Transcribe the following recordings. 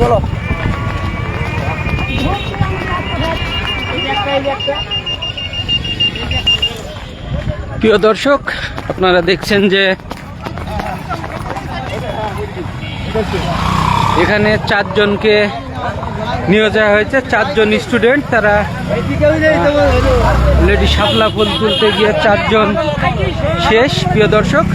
চলো প্রিয় দর্শক, আপনারা দেখছেন যে এখানে 4 জনকে নিয়ে যাওয়া হয়েছে। 4 জন স্টুডেন্ট, তারা লেডি শাপলা ফুল তুলতে গিয়ে 4 জন শেষ। প্রিয় দর্শক,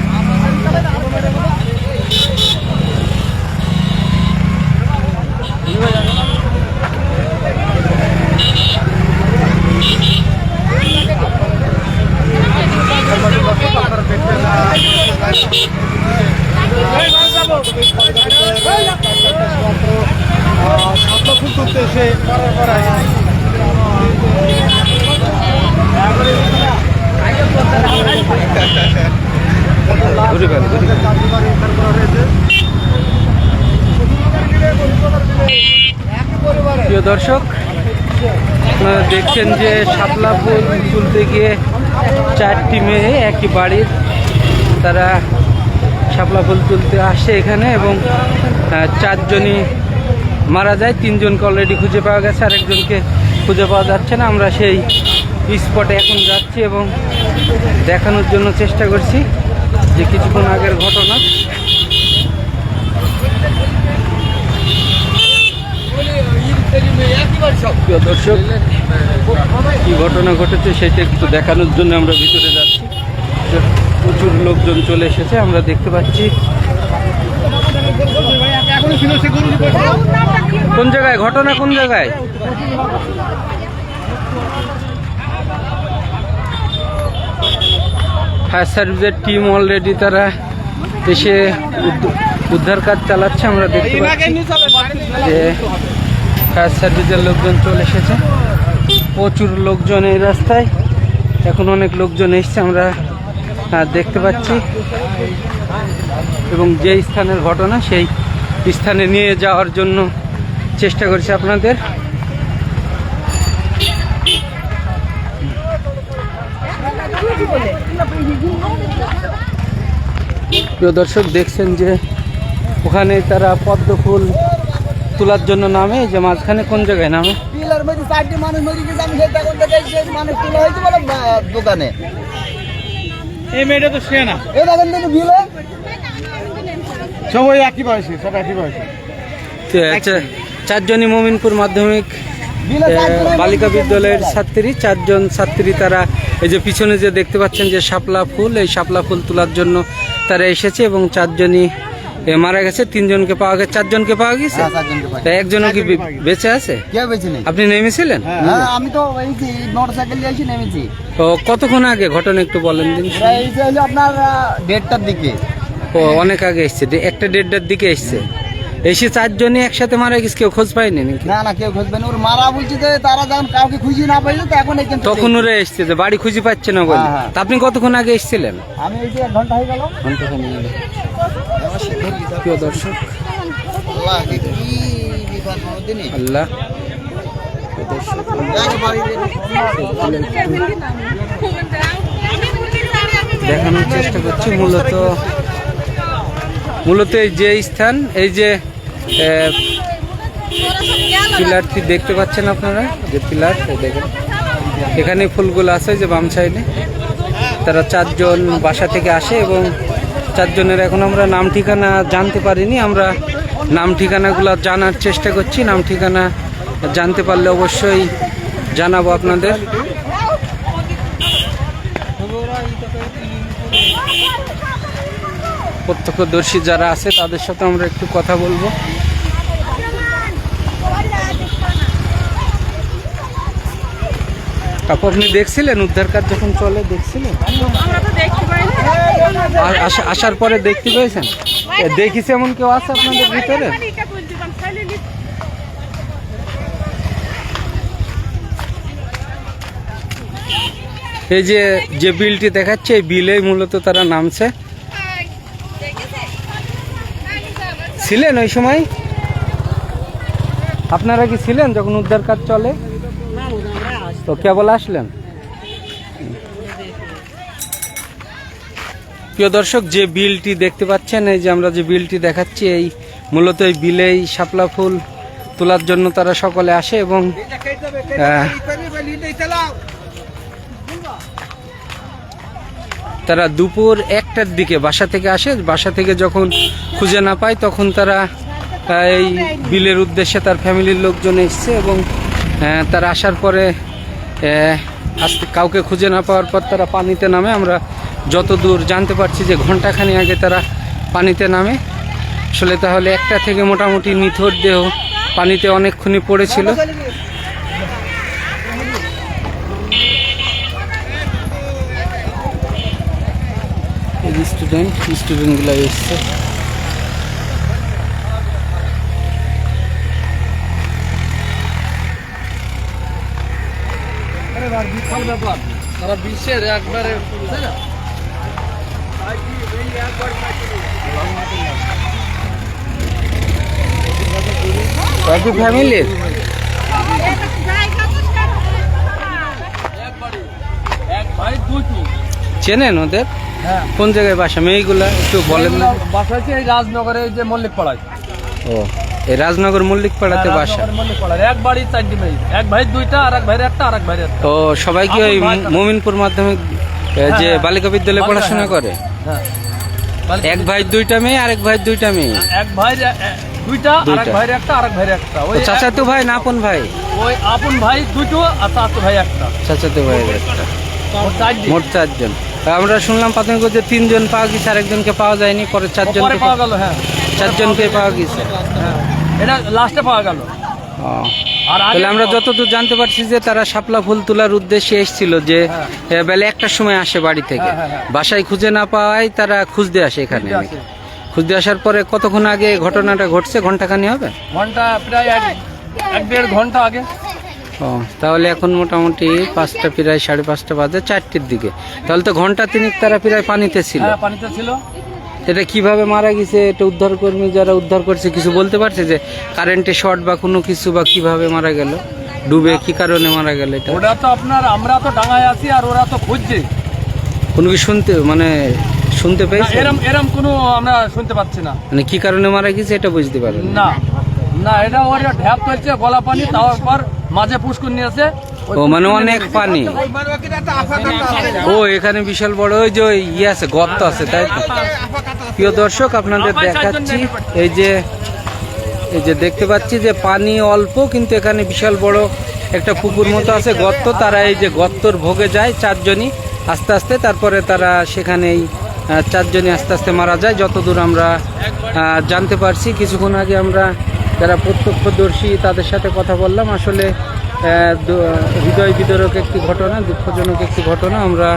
প্রিয় দর্শক, আপনারা দেখছেন যে শাপলা ফুল তুলতে গিয়ে 4টি মেয়ে একই বাড়ির, তারা শাপলা ফুল তুলতে আসে এখানে এবং 4 জনই মারা যায়। 3 জনকে অলরেডি খুঁজে পাওয়া গেছে, আরেকজনকে খুঁজে পাওয়া যাচ্ছে না। আমরা সেই স্পটে এখন যাচ্ছি এবং দেখানোর জন্য চেষ্টা করছি যে কিছুক্ষণ আগের ঘটনা। প্রিয় দর্শক, কি ঘটনা ঘটেছে সেটা একটু দেখানোর জন্য আমরা ভিতরে যাচ্ছি। প্রচুর লোকজন চলে এসেছে, আমরা দেখতে পাচ্ছি। কোন জায়গায় ঘটনা, কোন জায়গায়? ফায়ার সার্ভিসের টিম অলরেডি তারা এসে উদ্ধার কাজ চালাচ্ছে। আমরা দেখতে পাচ্ছি যে ফায়ার সার্ভিসের লোকজন চলে এসেছে। প্রচুর লোকজন এই রাস্তায়, এখন অনেক লোকজন এসছে আমরা দেখতে পাচ্ছি এবং যে স্থানের ঘটনা সেই স্থানে নিয়ে যাওয়ার জন্য চেষ্টা করছি আপনাদের। প্রিয় দর্শক, দেখছেন যে ওখানে তারা পদ্ম ফুল তোলার জন্য নামে, যে মাঝখানে কোন জায়গায় নামে দোকানে এই মেয়েটা তো সে না, এই দেখেন তো বিলে সবাই একই বয়সী, সব একই বয়সী। আচ্ছা, 4 জনই মোমিনপুর মাধ্যমিক বালিকা বিদ্যালয়ের ছাত্রী। 4 জন ছাত্রী, তারা এই যে পিছনে যে দেখতে পাচ্ছেন যে শাপলা ফুল, এই শাপলা ফুল তোলার জন্য তারা এসেছে এবং 4 জনই মারা গেছে। 3 জনকে পাওয়া গেছে, 4 জনকে পাওয়া গেছে। একজনও কি বেঁচে আছে? আপনি নেমেছিলেন? আমি তো মোটরসাইকেল নিয়ে এসে নেমেছি। তো কতক্ষণ আগে ঘটনা একটু বলেন দিন। আপনার 1:30টার দিকে। ও, অনেক আগে এসছে, 1:30টার দিকে এসছে। এসে 4 জনই একসাথে মারা গেছে, কেউ খোঁজ পায়নি নাকি? না, কেউ খোঁজ পায়নি। ওর মারা বলছে যে তারা যখন কাউকে খুঁজে না পাইলো তো এখন তখন ওরা এসছে যে বাড়ি খুঁজে পাচ্ছে না বলে। তা আপনি কতক্ষণ আগে এসেছিলেন? আমি এই যে 1 ঘন্টা হয়ে গেল। প্রিয় দর্শক, আল্লাহ দেখানোর চেষ্টা করছি। মূলত এই যে স্থান, এই যে পিলারটি দেখতে পাচ্ছেন আপনারা, যে পিলার দেখেন, এখানে ফুলগুলো আছে যে বাম সাইডে। তারা 4 জন বাসা থেকে আসে এবং 4 জনের এখন আমরা নাম ঠিকানা জানতে পারিনি। আমরা নাম ঠিকানাগুলো জানার চেষ্টা করছি। নাম ঠিকানা জানতে পারলে অবশ্যই জানাবো আপনাদের। প্রত্যক্ষদর্শী যারা আছে তাদের সাথে আমরা একটু কথা বলবো। আপনি দেখছিলেন উদ্ধার কাজ যখন চলে? দেখছিলেন? আসার পরে দেখতে পেয়েছেন? দেখিস এমন কেউ আছে আপনাদের ভিতরে? এই যে বিলটি দেখাচ্ছে, এই বিলেই মূলত তারা নামছে। ছিলেন ওই সময়? আপনারা কি ছিলেন যখন উদ্ধার কাজ চলে? তো কেবল আসলেন? প্রিয় দর্শক, যে বিলটি দেখতে পাচ্ছেন, এই যে আমরা যে বিলটি দেখাচ্ছি, এই মূলত এই বিলেই শাপলা ফুল তোলার জন্য তারা সকলে আসে এবং তারা দুপুর 1টার দিকে বাসা থেকে আসে। বাসা থেকে যখন খুঁজে না পায় তখন তারা এই বিলের উদ্দেশ্যে তার ফ্যামিলির লোকজন এসছে এবং তারা আসার পরে কাউকে খুঁজে না পাওয়ার পর তারা পানিতে নামে। আমরা যতদূর জানতে পারছি যে ঘন্টাখানি আগে তারা পানিতে নামে। আসলে তাহলে 1টা থেকে মোটামুটি নিথর দেহ পানিতে অনেকক্ষণই পড়েছিল। স্টুডেন্টগুলো এসছে। তারা বিশ্বের একবারে একই ফ্যামিলির চেনেন ওদের? হ্যাঁ। কোন জায়গায় বাসা? মেয়েগুলা একটু বলেন না। বাসা হচ্ছে এই রাজনগরে, এই যে মল্লিক পাড়ায়। ও, এই রাজনগর মল্লিক পাড়াতে বাসা। মল্লিক পাড়ায় এক বাড়ি 4টি মেয়ে, এক ভাই 2টা, আর এক ভাইয়ের 1টা, আর এক ভাইয়ের 1টা। ও, সবাই কি ওই মোমিনপুর মাধ্যমিক যে বালিকা বিদ্যালয়ে পড়াশোনা করে? হ্যাঁ। এক ভাই 2টা মেয়ে, আরেক ভাই 2টা মেয়ে। এক ভাই 2টা, আর এক ভাইয়ের 1টা, আর এক ভাইয়ের 1টা। ওই চাচাতো ভাই না আপন ভাই? ওই আপন ভাই 2টো আর চাচাতো ভাই 1টা। চাচাতো ভাইয়ের একটা। মোট 4 জন। আমরা শুনলাম প্রাথমিক যে 3 জন পাওয়া গেছে, আরেকজনকে পাওয়া যায়নি, পরে 4 জন পাওয়া গেল। হ্যাঁ, 4 জনকে পাওয়া গেছে। হ্যাঁ, এটা লাস্টে পাওয়া গেল। আর তাহলে আমরা যতদূর জানতে পারছি যে তারা শাপলা ফুল তোলার উদ্দেশ্যে এসেছিল, যে বেলা 1টার সময় আসে বাড়ি থেকে। বাসায় খুঁজে না পাওয়ায় তারা খুঁজতে আসে এখানে। খুঁজতে আসার পরে কতক্ষণ আগে ঘটনাটা ঘটছে? ঘন্টাখানি হবে? ঘন্টা প্রায় 1-1.5 ঘন্টা আগে। ও, তাহলে এখন মোটামুটি 5টা, প্রায় 5:30 বাজে, 4টির দিকে। তাহলে তো ঘন্টা তিনেক তারা প্রায় পানিতে ছিল। হ্যাঁ, পানিতে ছিল। এটা কিভাবে মারা গেছে, এটা উদ্ধার কর্মী যারা উদ্ধার করছে কিছু বলতে পারছে যে কারেন্টে শর্ট বা কোনো কিছু, বা কিভাবে মারা গেল, ডুবে কি কারণে মারা গেল? এটা ওরা তো আমরা তো ডাঙায় আছি আর ওরা তো খুঁজছে। কোনো কি শুনতে পেয়েছে? এরম কোনো আমরা শুনতে পাচ্ছি না। মানে কি কারণে মারা গেছে এটা বুঝতে পারেন না? না, এটা ওরা ঢ্যাপ চলছে, গলা পানি, তারপর মাঝে পুষ্কুর নিয়েছে। ও, মানে অনেক পানি। ও, এখানে বিশাল বড় ওই যে ইয়ে আছে, গর্ত আছে, তাই তো? প্রিয় দর্শক, আপনাদের দেখাচ্ছি, এই যে দেখতে পাচ্ছি যে পানি অল্প, কিন্তু এখানে বিশাল বড় একটা পুকুর মতো আছে, গর্ত। তারা এই যে গর্তর ভোগে যায় 4 জনই আস্তে আস্তে, তারপরে তারা সেখানেই 4 জনই আস্তে আস্তে মারা যায় যতদূর আমরা জানতে পারছি। কিছুক্ষণ আগে আমরা যারা প্রত্যক্ষদর্শী তাদের সাথে কথা বললাম। আসলে হৃদয় বিদারক একটি ঘটনা, দুঃখজনক একটি ঘটনা। আমরা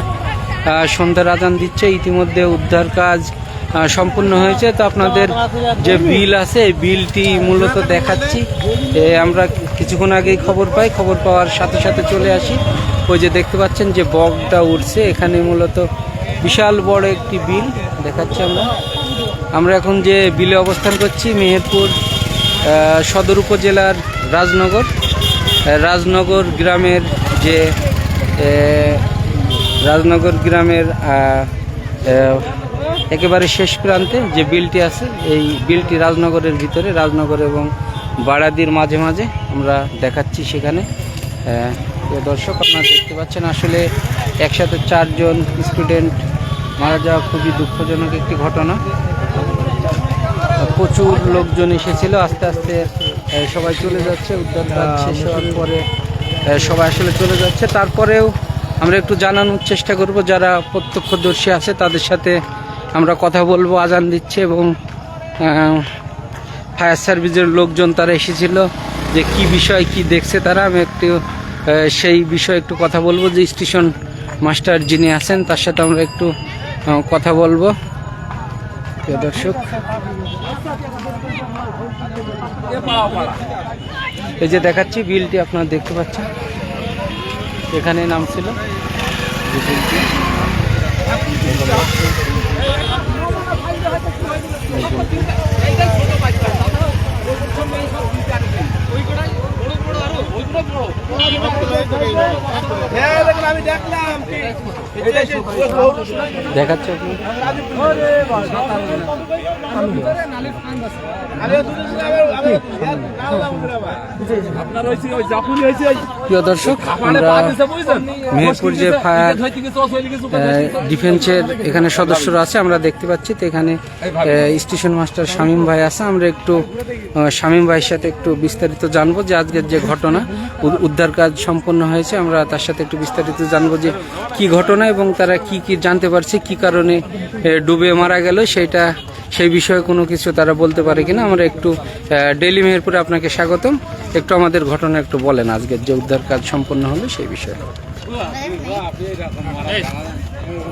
সন্ধ্যার আজান দিচ্ছে, ইতিমধ্যে উদ্ধার কাজ সম্পূর্ণ হয়েছে। তো আপনাদের যে বিল আছে, এই বিলটি মূলত দেখাচ্ছি। আমরা কিছুক্ষণ আগেই খবর পাই, খবর পাওয়ার সাথে সাথে চলে আসি। ওই যে দেখতে পাচ্ছেন যে বগটা উঠছে, এখানে মূলত বিশাল বড় একটি বিল দেখাচ্ছি আমরা এখন যে বিলে অবস্থান করছি, মেহেরপুর সদর উপজেলার রাজনগর গ্রামের যে একেবারে শেষ প্রান্তে যে বিলটি আছে, এই বিলটি রাজনগরের ভিতরে, রাজনগর এবং বাড়াদির মাঝে মাঝে আমরা দেখাচ্ছি সেখানে। দর্শক, আপনারা দেখতে পাচ্ছেন আসলে একসাথে 4 জন স্টুডেন্ট মারা যাওয়া খুবই দুঃখজনক একটি ঘটনা। প্রচুর লোকজন এসেছিল, আস্তে আস্তে সবাই চলে যাচ্ছে। উদ্ধার কাজ শেষ হওয়ার পরে সবাই আসলে চলে যাচ্ছে। তারপরেও আমরা একটু জানানোর চেষ্টা করব, যারা প্রত্যক্ষদর্শী আছে তাদের সাথে আমরা কথা বলবো। আজান দিচ্ছে এবং ফায়ার সার্ভিসের লোকজন তারা এসেছিল, যে কি বিষয় কি দেখছে তারা। আমি একটু সেই বিষয়ে একটু কথা বলবো। যে স্টেশন মাস্টার যিনি আছেন তার সাথে আমরা একটু কথা বলবো। প্রিয় দর্শক, এই যে দেখাচ্ছি বিলটি আপনারা দেখতে পাচ্ছেন, এখানে নাম ছিল বিলটি। দেখাচ্ছে প্রিয় দর্শক, আমরা মেহেরপুর যে ফায়ার ডিফেন্সের এখানে সদস্যরা আছে আমরা দেখতে পাচ্ছি। তো এখানে স্টেশন মাস্টার শামীম ভাই আছে। আমরা একটু শামীম ভাইয়ের সাথে একটু বিস্তারিত জানবো যে আজকের যে ঘটনা উদ্ধার কাজ সম্পন্ন হয়েছে, আমরা তার সাথে একটু বিস্তারিত জানবো যে কি ঘটনা এবং তারা কি কি জানতে পারছে, কি কারণে ডুবে মারা গেল সেই বিষয়ে কোনো কিছু তারা বলতে পারে কিনা। আমরা একটু ডেইলি মেহেরপুরে আপনাকে স্বাগতম। একটু আমাদের ঘটনা একটু বলেন আজকের যে উদ্ধার কাজ সম্পন্ন হলো সেই বিষয়ে।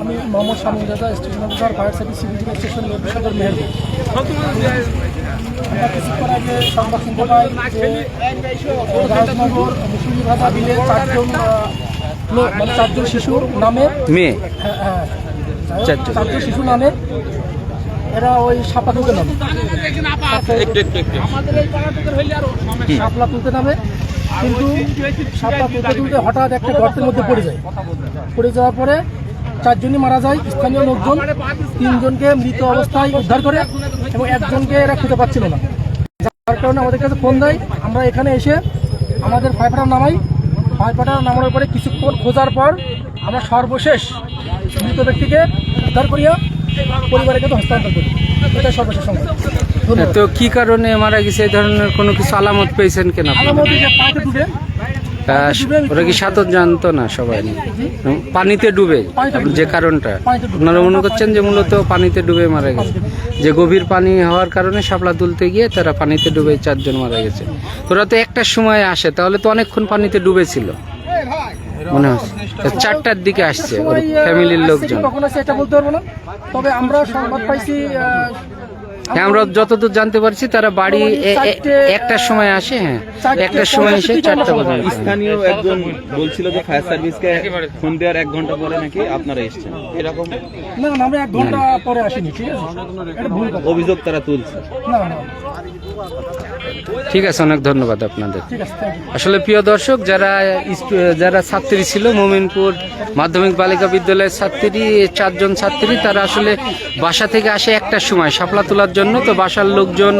আমি মোহাম্মদ শামীম রাজা, station officer, fire service civil station সদর মেহেরপুর। আমরা কিছুক্ষণ আগে সংবাদ শুনতে পাই যে রাজনগর মুসলিম ভাষা মিলে চারজন শিশু নামে মেয়ে চারজন শিশু নামে এরা ওই শাপলা তুলতে নামে কিন্তু শাপলা তুলতে হঠাৎ একটা গর্তের মধ্যে পড়ে যাওয়ার পরে চারজনই মারা যায়। স্থানীয় লোকজন তিনজনকে মৃত অবস্থায় উদ্ধার করে এবং একজনকে এরা খুঁজে পাচ্ছিল না, যার কারণে আমাদের কাছে ফোন দেয়। আমরা এখানে এসে আমাদের ফায়ার নামাই। ফায়ার নামানোর পরে কিছুক্ষণ খোঁজার পর আমরা সর্বশেষ মৃত ব্যক্তিকে উদ্ধার করিয়া পরিবারের কাছে হস্তান্তর করি। এটা সর্বশেষ সংবাদ। তো কি কারণে মারা গেছে এই ধরনের কোনো কিছু আলামত পেয়েছেন কেন? ওরা কি সাঁতার জানতো না সবাই? পানিতে ডুবে যে কারণটা আপনারা মনে করছেন যে মূলত পানিতে ডুবে মারা গেছে, যে গভীর পানি হওয়ার কারণে শাপলা তুলতে গিয়ে তারা পানিতে ডুবে চারজন মারা গেছে। তোরা তো একটার সময় আসে, তাহলে তো অনেকক্ষণ পানিতে ডুবে ছিল মনে হচ্ছে। 4টার দিকে আসছে ওর ফ্যামিলির লোকজন। এটা বলতে পারবো না, তবে আমরা সংবাদ পাইছি। আমরা যতদূর জানতে পারছি তারা বাড়ি একটার সময় আসে। হ্যাঁ, একটার সময় এসে 4টা বাজে। স্থানীয় একজন বলছিল যে ফায়ার সার্ভিসকে ফোন দেওয়ার 1 ঘন্টা পরে নাকি আপনারা এসেছেন, এরকম না? আমরা 1 ঘন্টা পরে আসিনি, ঠিক আছে? এটা ভুল কথা। অভিযোগ তারা তুলছে। না। ঠিক আছে, অনেক ধন্যবাদ আপনাদের। ঠিক আছে, থ্যাংক ইউ। আসলে প্রিয় দর্শক, যারা ছাত্রী ছিল মোমিনপুর মাধ্যমিক বালিকা বিদ্যালয়ের ছাত্রী, 4জন ছাত্রী, তারা আসলে বাসা থেকে আসে একটার সময় শাপলা তোলার জন্য। তো বাসার লোকজন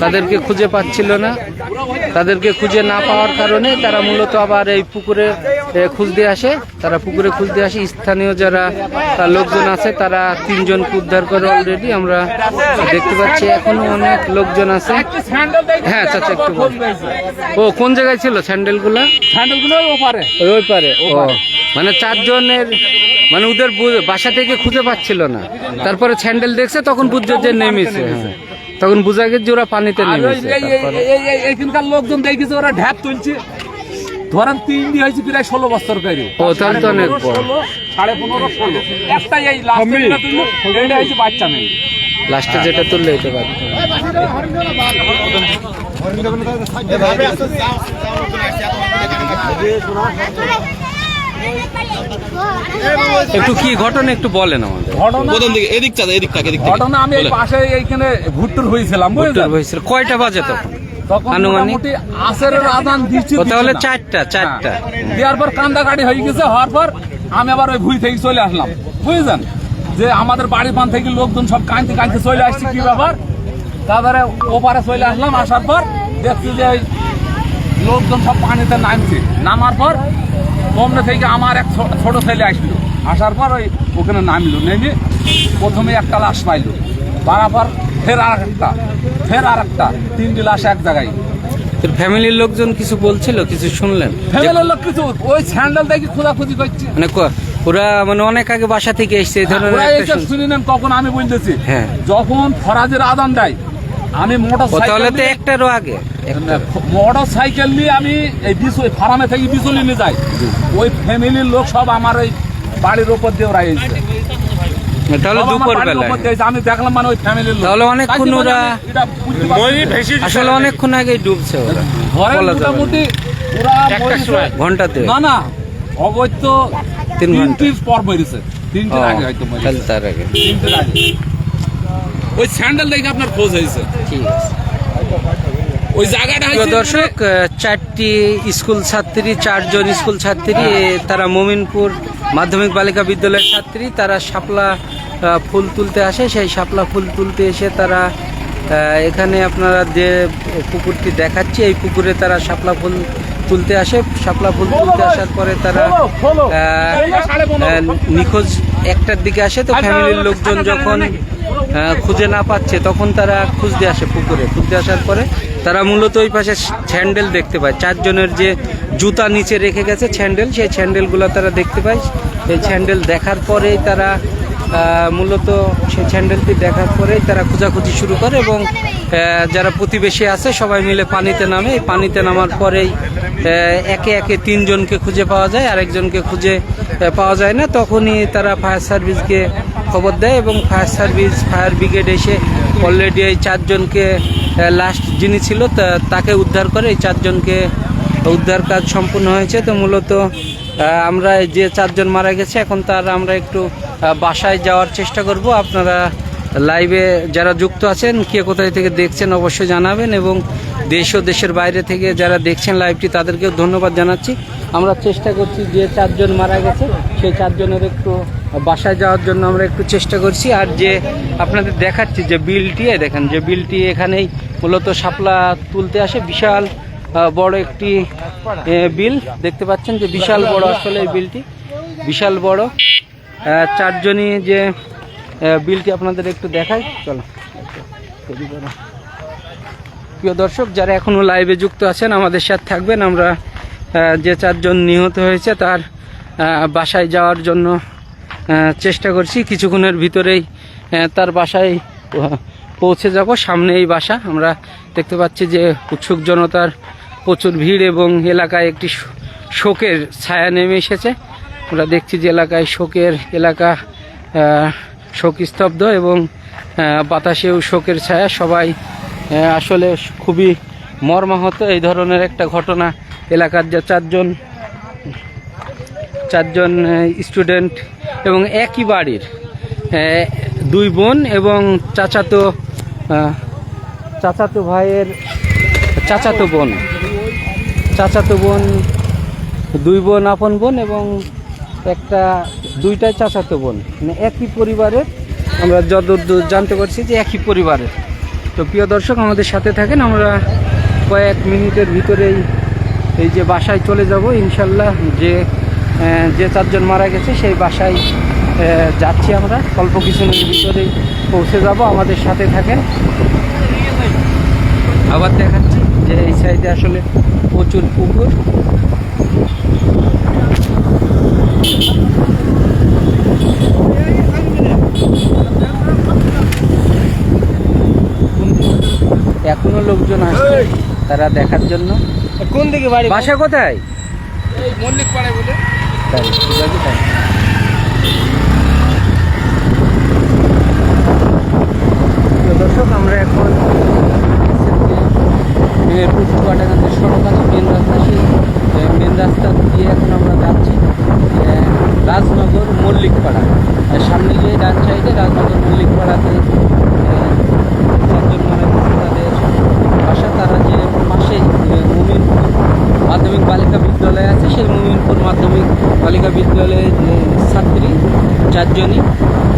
তাদেরকে খুঁজে পাচ্ছিল না। তাদেরকে খুঁজে না পাওয়ার কারণে তারা মূলত আবার এই পুকুরে খুঁজতে আসে। স্থানীয় যারা লোকজন আছে তারা 3জনকে উদ্ধার করে অলরেডি। আমরা দেখতে পাচ্ছি এখনো অনেক লোকজন আছে। হ্যাঁ চাচা, একটু ও কোন জায়গায় ছিল স্যান্ডেলগুলো? ওই পারে। ও মানে 4জনের, মানে ওদের বাসা থেকে খুঁজে পাচ্ছিল না। তারপরে স্যান্ডেল দেখছে, তখন বুঝছে যে নেমেছে। হ্যাঁ, তখন বোঝা গেছে ওরা পানিতে নেমেছে। এখানকার লোকজন দেখেছে ওরা ঢ্যাপ তুলছে। ধরেন 3 দিন হয়েছে, প্রায় 16 বছর করে। ও তাহলে তো অনেক বড়। 15.5 16 একটাই এই লাস্টে হয়েছে বাচ্চা মেয়ে। লাস্টে যেটা তুললে এটা বাদ। একটু কি ঘটনা একটু বলেন আমাদের। ঘটনা আমি এই পাশে এইখানে ভুট্টুর হয়েছিলাম। কয়টা বাজে তখন? মোটামুটি আসরের আজান দিচ্ছি। তাহলে 4টা দেওয়ার পর কান্দাকাটি হয়ে গেছে। হওয়ার পর আমি আবার ওই ভুঁই থেকে চলে আসলাম, বুঝলেন? যে আমাদের বাড়ি পান থেকে লোকজন সব কাঁদতে চলে আসছে, কি ব্যাপার। তারপরে ওপারে চলে আসলাম। আসার পর দেখছি যে ওই লোকজন সব পানিতে নামছে। নামার পর সামনে থেকে আমার এক ছোট ছেলে আসলো। আসার পর ওখানে নামলো। নেমে প্রথমে একটা লাশ পাইলো, পাওয়ার পর ফের আর একটা 3টি লাশ এক জায়গায়। ফ্যামিলির লোকজন কিছু বলছিল, কিছু শুনলেন? ফ্যামিলির লোক কিছু ওই স্যান্ডেল দেখে খোঁজাখুঁজি করছে। মানে ওরা মানে অনেক আগে বাসা থেকে এসছে এই ধরনের। শুনে নেন, কখন আমি বলতেছি, হ্যাঁ, যখন ফরাজের আদান দেয় আমি মোটর সাইকেল নিয়ে আমি এই ফার্মে থেকে বিচলি নিয়ে যাই। ওই ফ্যামিলির লোক সব আমার ওই বাড়ির উপর দিয়ে ওরা এসেছে। তাহলে আমি দেখলাম মানে ওই ফ্যামিলির লোক। তাহলে অনেকক্ষণ ওরা আসলে অনেকক্ষণ আগে ডুবছে ওরা। মোটামুটি ঘন্টাতে না অবৈধ 3 ঘন্টা পর মরেছে। 3টির আগে হয়তো তার আগে 3টির আগে ওই স্যান্ডেল দেখে আপনার খোঁজ হয়েছে। ঠিক আছে। ওই জায়গাটা প্রিয় হচ্ছে দর্শক, চারটি স্কুল ছাত্রী, 4 জন স্কুল ছাত্রী, তারা মোমিনপুর মাধ্যমিক বালিকা বিদ্যালয়ের ছাত্রী। তারা শাপলা ফুল তুলতে আসে। সেই শাপলা ফুল তুলতে এসে তারা এখানে আপনারা যে পুকুরটি দেখাচ্ছি, এই পুকুরে তারা শাপলা ফুল তুলতে আসে। শাপলা ফুল তুলতে আসার পরে তারা নিখোঁজ 1টার দিকে আসে। তো ফ্যামিলির লোকজন যখন খুঁজে না পাচ্ছে তখন তারা খুঁজতে আসে পুকুরে। খুঁজতে আসার পরে তারা মূলত ওই পাশে স্যান্ডেল দেখতে পায়। 4 জনের যে জুতা নিচে রেখে গেছে স্যান্ডেল, সেই স্যান্ডেলগুলো তারা দেখতে পায়। এই স্যান্ডেল দেখার পরেই তারা মূলত সেই স্যান্ডেলটি দেখার পরেই তারা খোঁজাখুঁজি শুরু করে এবং যারা প্রতিবেশী আছে সবাই মিলে পানিতে নামে। এই পানিতে নামার পরেই একে একে 3 জনকে খুঁজে পাওয়া যায়, আরেকজনকে খুঁজে পাওয়া যায় না। তখনই তারা ফায়ার সার্ভিসকে খবর দেয় এবং ফায়ার সার্ভিস, ফায়ার ব্রিগেড এসে অলরেডি এই 4 জনকে, লাস্ট যিনি ছিল তাকে উদ্ধার করে। এই 4 জনকে উদ্ধার কাজ সম্পূর্ণ হয়েছে। তো মূলত আমরা যে 4 জন মারা গেছে এখন তার আমরা একটু বাসায় যাওয়ার চেষ্টা করব। আপনারা লাইভে যারা যুক্ত আছেন, কে কোথায় থেকে দেখছেন অবশ্যই জানাবেন এবং দেশ ও দেশের বাইরে থেকে যারা দেখছেন লাইভটি তাদেরকেও ধন্যবাদ জানাচ্ছি। আমরা চেষ্টা করছি যে 4 জন মারা গেছে সেই 4 জনের একটু বাসায় যাওয়ার জন্য আমরা একটু চেষ্টা করছি। আর যে আপনাদের দেখাচ্ছি যে বিলটি, দেখেন যে বিলটি এখানেই মূলত শাপলা তুলতে আসে। বিশাল বড় একটি বিল দেখতে পাচ্ছেন, যে বিশাল বড় আসলে এই বিলটি বিশাল বড়। 4 জনই যে বিলটি আপনাদের একটু দেখাই, চলো। প্রিয় দর্শক, যারা এখনো লাইভে যুক্ত আছেন আমাদের সাথে থাকবেন। আমরা যে 4 জন নিহত হয়েছে তার বাসায় যাওয়ার জন্য চেষ্টা করছি। কিছুক্ষণের ভিতরেই তার বাসায় পৌঁছে যাব। সামনেই বাসা। আমরা দেখতে পাচ্ছি যে উৎসুক জনতার প্রচুর ভিড় এবং এলাকায় একটি শোকের ছায়া নেমে এসেছে। আমরা দেখছি যে এলাকায় শোকের এলাকা, শোকস্তব্ধ এবং বাতাসেও শোকের ছায়া। সবাই আসলে খুবই মর্মাহত। এই ধরনের একটা ঘটনা এলাকার যে 4 জন স্টুডেন্ট এবং একই বাড়ির 2 বোন এবং চাচাতো ভাইয়ের চাচাতো বোন 2 বোন, আপন বোন এবং দুইটাই চাচাতো বোন, মানে একই পরিবারের। আমরা যতদূর জানতে পারছি যে একই পরিবারের। তো প্রিয় দর্শক, আমাদের সাথে থাকেন। আমরা কয়েক মিনিটের ভিতরেই এই যে বাসায় চলে যাব ইনশাল্লাহ। যে 4 জন মারা গেছে সেই বাসায় যাচ্ছি আমরা। অল্প কিছুদিনের ভিতরেই পৌঁছে যাব। আমাদের সাথে থাকেন। আবার দেখাচ্ছি যে এই সাইডে আসলে প্রচুর পুকুর। এখনো লোকজন আসছে তারা দেখার জন্য। কোন দিকে বাড়ি, বাসা কোথায়? মল্লিক পাড়ায় বলে। তাই ঠিক আছে, তাই। দর্শক, আমরা এখন পুকুরপাটাগানের সড়ক আছে, মেন রাস্তা। সেই মেন রাস্তা দিয়ে এখন আমরা যাচ্ছি রাজনগর মল্লিকপাড়া। সামনে যে ডান সাইডে রাজনগর মল্লিকপাড়াতে 4 জন মারা গেছে তাদের বাসা। তারা যে পাশেই মোমিনপুর মাধ্যমিক বালিকা বিদ্যালয় আছে, সেই মোমিনপুর মাধ্যমিক বালিকা বিদ্যালয়ের ছাত্রী 4 জনই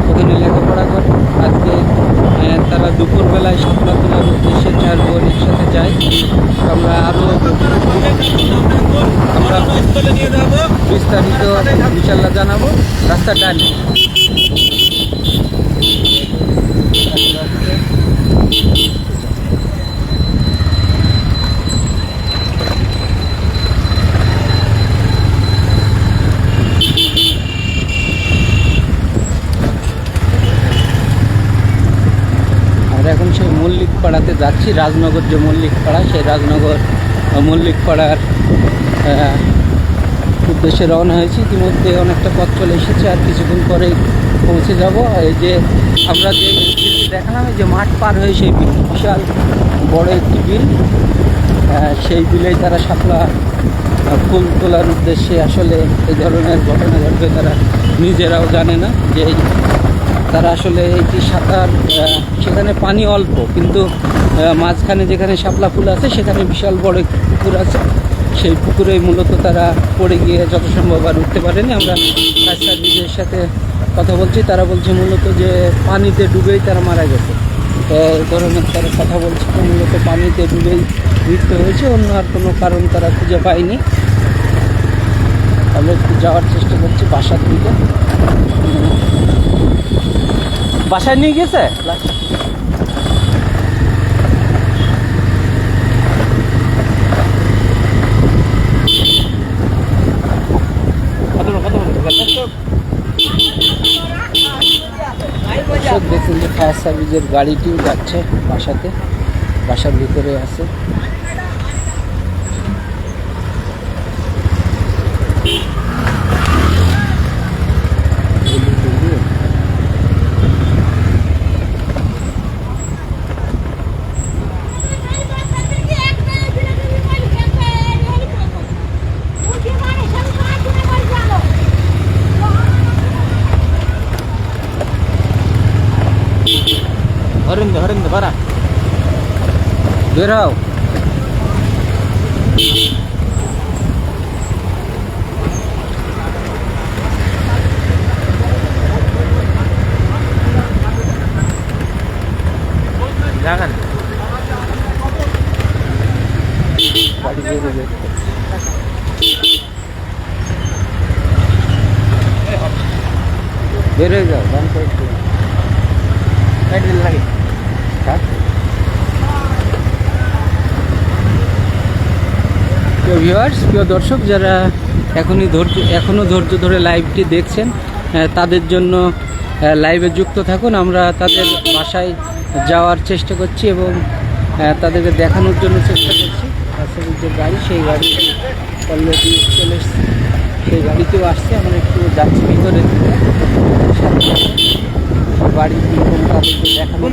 ওখানে লেখাপড়া করে। আজকে তারা দুপুরবেলায় শাপলা তোলার উদ্দেশ্যে 4 বোন একসাথে যায়। আমরা আরও বিস্তারিত ইনশাল্লাহ জানাবো। রাস্তার ডানে এখন সেই মল্লিকপাড়াতে যাচ্ছি। রাজনগর যে মল্লিকপাড়া, সেই রাজনগর মল্লিকপাড়ার উদ্দেশ্যে রওনা হয়েছি। ইতিমধ্যে অনেকটা পথ চলে এসেছে, আর কিছুক্ষণ পরেই পৌঁছে যাব। এই যে আমরা যে বিলটি দেখালাম, এই যে মাঠ পার হয়ে সেই বিল, বিশাল বড় একটি বিল, সেই বিলেই তারা শাপলা ফুল তোলার উদ্দেশ্যে আসলে এই ধরনের ঘটনা ঘটবে তারা নিজেরাও জানে না যে তারা আসলে এই যে সাঁতার সেখানে পানি অল্প, কিন্তু মাঝখানে যেখানে শাপলা ফুল আছে সেখানে বিশাল বড় একটি পুকুর আছে। সেই পুকুরে মূলত তারা পড়ে গিয়ে যত সম্ভব আর উঠতে পারেনি। আমরা ফায়ার সার্ভিসের সাথে কথা বলছি, তারা বলছে মূলত যে পানিতে ডুবেই তারা মারা গেছে। এই ধরনের তারা কথা বলছে, মূলত পানিতে ডুবেই মৃত্যু হয়েছে, অন্য আর কোনো কারণ তারা খুঁজে পায়নি। আমরা একটু যাওয়ার চেষ্টা করছি বাসার দিকে। বাসায় নিয়ে গেছে দেখুন যে ফায়ার সার্ভিসের গাড়িটিও যাচ্ছে বাসাতে, বাসার ভিতরে আছে। হরেন্দ্র বারা বের হও। জাগান গাড়ি বের হয়ে যাও, গান করে লাগে। প্রিয় দর্শক, যারা এখনও ধৈর্য ধরে লাইভটি দেখছেন, তাদের জন্য লাইভে যুক্ত থাকুন। আমরা তাদের বাসায় যাওয়ার চেষ্টা করছি এবং তাদেরকে দেখানোর জন্য চেষ্টা করছি। যে গাড়ি, সেই গাড়ি অলরেডি চলে এসছে, সেই গাড়িতেও আসছে। আমরা একটু যাচ্ছি ভিতরে বাড়ি এবং তাদেরকে দেখানো।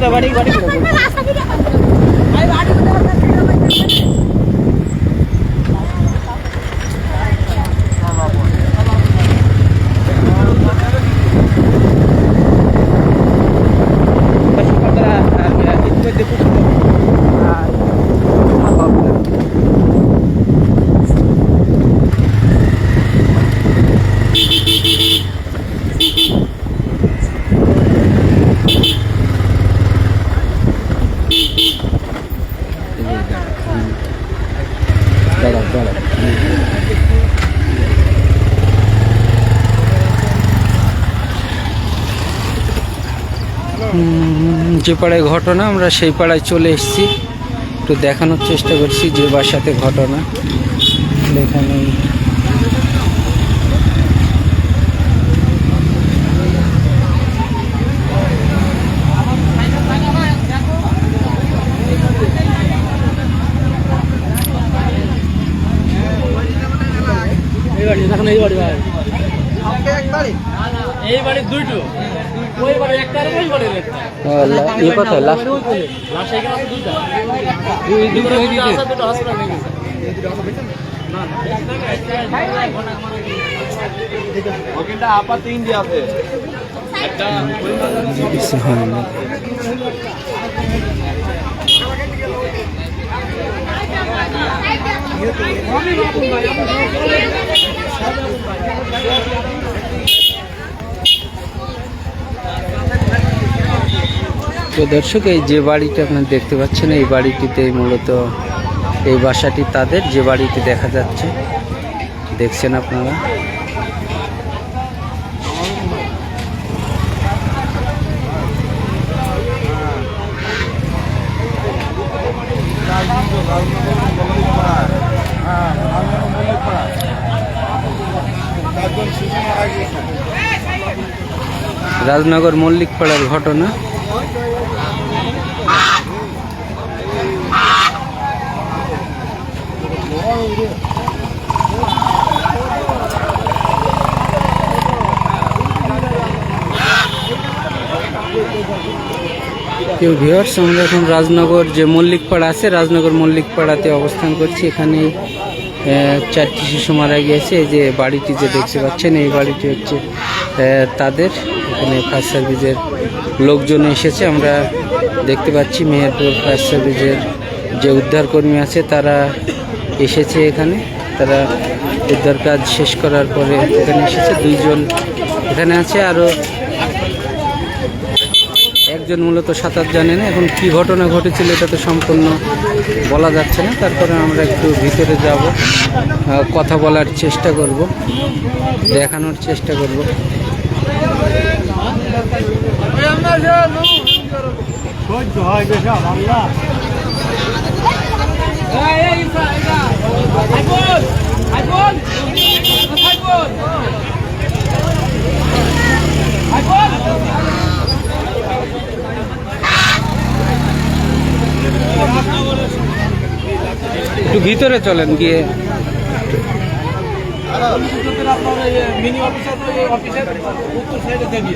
যে পাড়ায় ঘটনা, আমরা সেই পাড়ায় চলে এসেছি। একটু দেখানোর চেষ্টা করছি যে বাসাতে ঘটনা। এখানে এই বাড়ির দুইটো, ওই বাড়ির একটা আর ওই বাড়ির একটা। এই কথা লাস্ট লাশ এখানে আছে দুইটা, দুইটা আছে, দুটো হসপিটালে নিয়ে গেছে। ওখানটা আপাতত ইন্ডিয়াতে একটা কিছু হয় না। তো দর্শক, এই যে বাড়িটা আপনারা দেখতে পাচ্ছেন, এই বাড়িটিতে মূলত এই বাসাটি তাদের, যে বাড়িটি দেখা যাচ্ছে দেখছেন আপনারা। রাজনগর মল্লিকপাড়ার ঘটনা। কেউ ভিউয়ার্স, আমরা এখন রাজনগর যে মল্লিকপাড়া আছে, রাজনগর মল্লিকপাড়াতে অবস্থান করছি। এখানে 4টি শিশু মারা গিয়েছে। এই যে বাড়িটি যে দেখতে পাচ্ছেন, এই বাড়িটি হচ্ছে তাদের, এখানে ফায়ার সার্ভিসের লোকজন এসেছে। আমরা দেখতে পাচ্ছি মেহেরপুর ফায়ার সার্ভিসের যে উদ্ধারকর্মী আছে তারা এসেছে এখানে। তারা উদ্ধার কাজ শেষ করার পরে এখানে এসেছে। 2 জন এখানে আছে, আরও একজন মূলত সাঁতার জানে না। এখন কি ঘটনা ঘটেছিল এটা তো সম্পূর্ণ বলা যাচ্ছে না, তারপরে আমরা একটু ভিতরে যাব, কথা বলার চেষ্টা করব, দেখানোর চেষ্টা করব। একটু ভিতরে চলেন গিয়ে। মিনি অফিসের উত্তর সাইডে দেবে।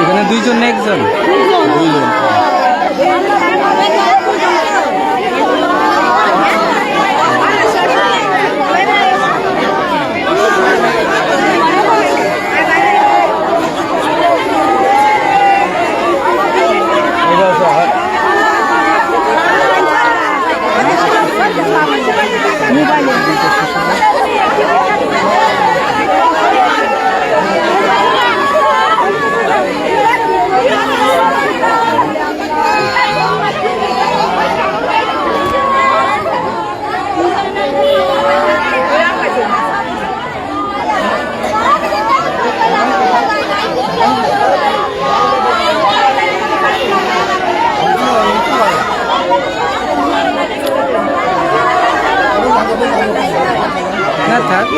এখানে 2 জন না 1 জন? 2 জন। না থাক,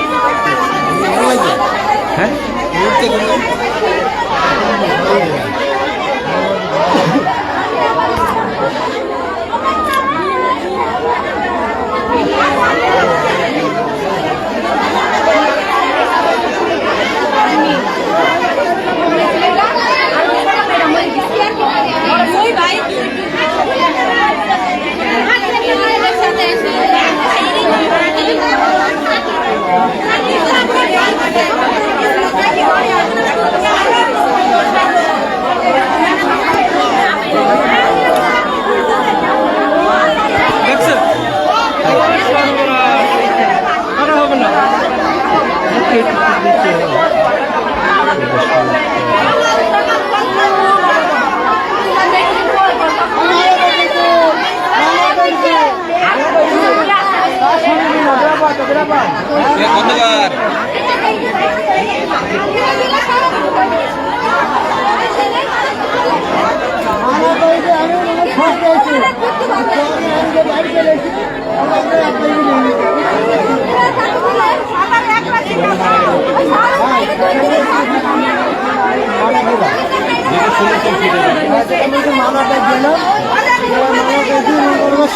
হ্যাঁ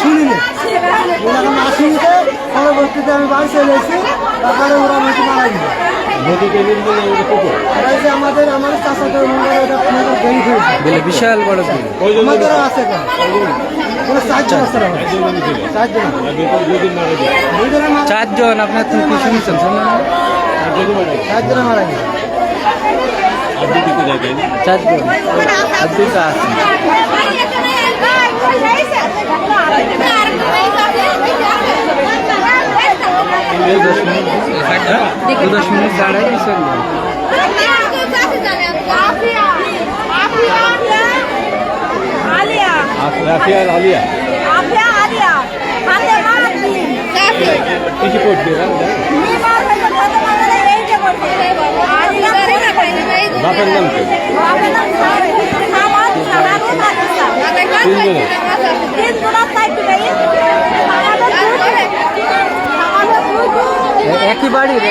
শুনিনি পরবর্তীতে আমি বাড়ি চলে এসেছি, তারপরে ওরা আমাকে মারা গেল। আমাদের চাষাদের বলে বিশাল বড় আমাদের আছে 4 জন। আপনার তুমি কি শুনেছেন? 4 জন মারা গেল। 4 জন আর 2টা আছে। দেখে 10 মিনিট দাঁড়াই দিচ্ছেন। রাফিয়া আর আলিয়া। কি করবে বাপের নাম কি? একই বাড়ির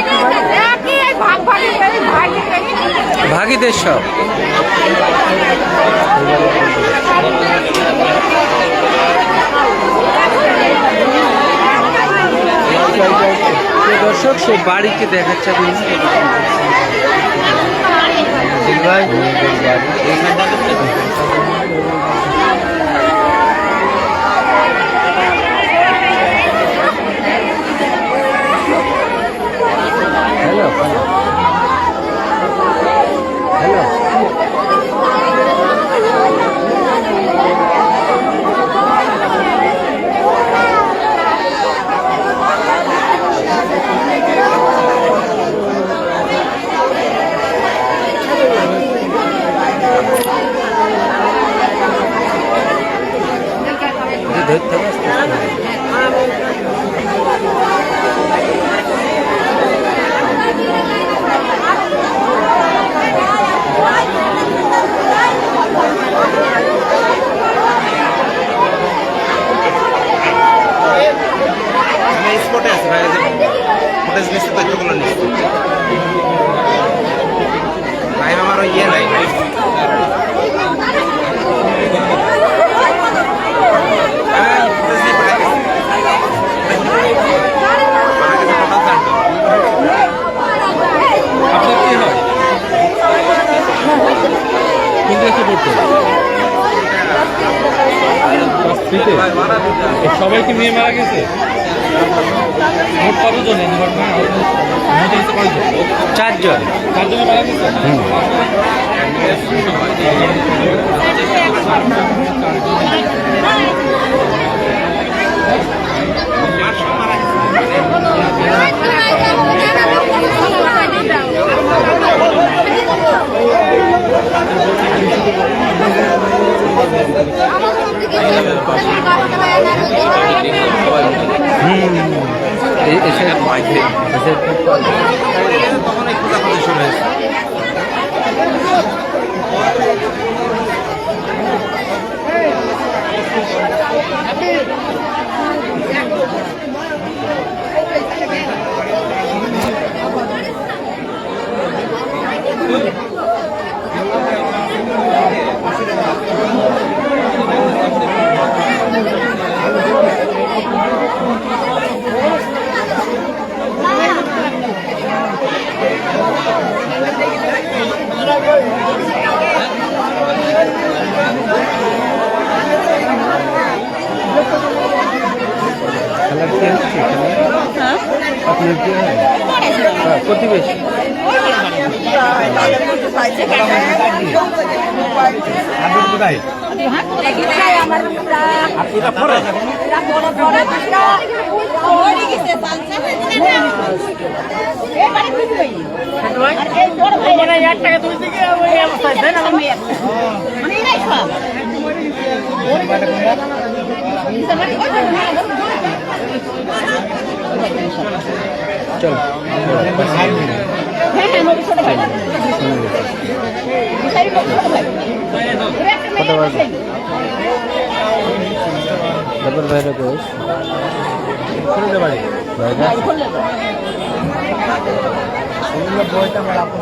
ভাগীদের সব। দর্শক সে বাড়িকে দেখাচ্ছে আপনি ভাই। হ্যালো হ্যালো ধরতে স্পটে আছে ভাই, ফুটেজ নিচ্ছে, তথ্যগুলো নিচ্ছে ভাই। আমার ওই ইয়ে নাই আপনার কি হয়? কোন দেশে পড়তে সবাইকে নিয়ে মারা গেছে? মোট কতজন? 4 জন। 4 জনে মারা গেছে। তখন এই খোঁজাখুঁজি শুরু হয়েছে। আপনার কি হয়? প্রতিবেশী। চল তারপর বাইরে বস বইটা আমার আপন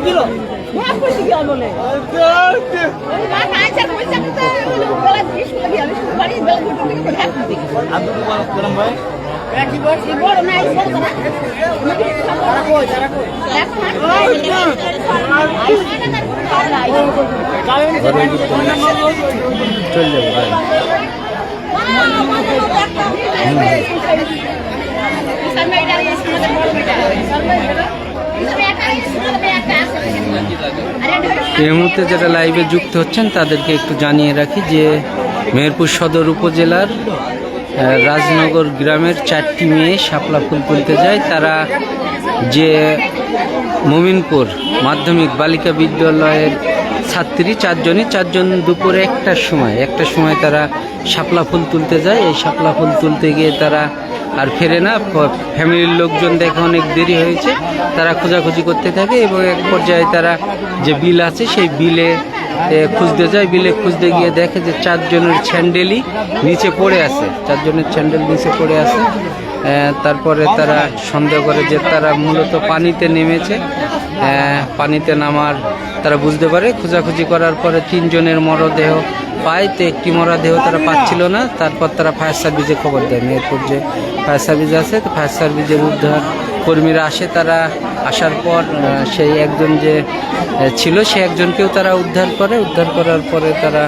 কিলো চল যাবো এই মুহূর্তে যারা লাইভে যুক্ত হচ্ছেন তাদেরকে একটু জানিয়ে রাখি যে মেহেরপুর সদর উপজেলার রাজনগর গ্রামের 4টি মেয়ে শাপলা ফুল তুলতে যায়। তারা যে মুমিনপুর মাধ্যমিক বালিকা বিদ্যালয়ের ছাত্রী, চারজন দুপুরে একটার সময় তারা শাপলা ফুল তুলতে যায়। এই শাপলা ফুল তুলতে গিয়ে তারা আর ফেরে না। ফ্যামিলির লোকজন দেখে অনেক দেরি হয়েছে, তারা খোঁজাখুঁজি করতে থাকে এবং এক পর্যায়ে তারা যে বিল আছে সেই বিলে খুঁজতে যায়। বিলে খুঁজতে গিয়ে দেখে যে 4 জনের স্যান্ডেলই নিচে পড়ে আছে, 4 জনের স্যান্ডেল নিচে পড়ে আছে। তারপরে তারা সন্দেহ করে যে তারা মূলত পানিতে নেমেছে। পানিতে নামার তারা বুঝতে পারে। খোঁজাখুঁজি করার পরে 3 জনের মরদেহ পায়, তো একটি মরদেহ তারা পাচ্ছিল না। তারপর তারা ফায়ার সার্ভিসে খবর দেয়। এরপর যে ফায়ার সার্ভিস আছে, তো ফায়ার সার্ভিসের উদ্ধার কর্মীরা আসে। তারা আসার পর সেই একজন যে ছিল সে একজনকেও তারা উদ্ধার করে। উদ্ধার করার পরে তারা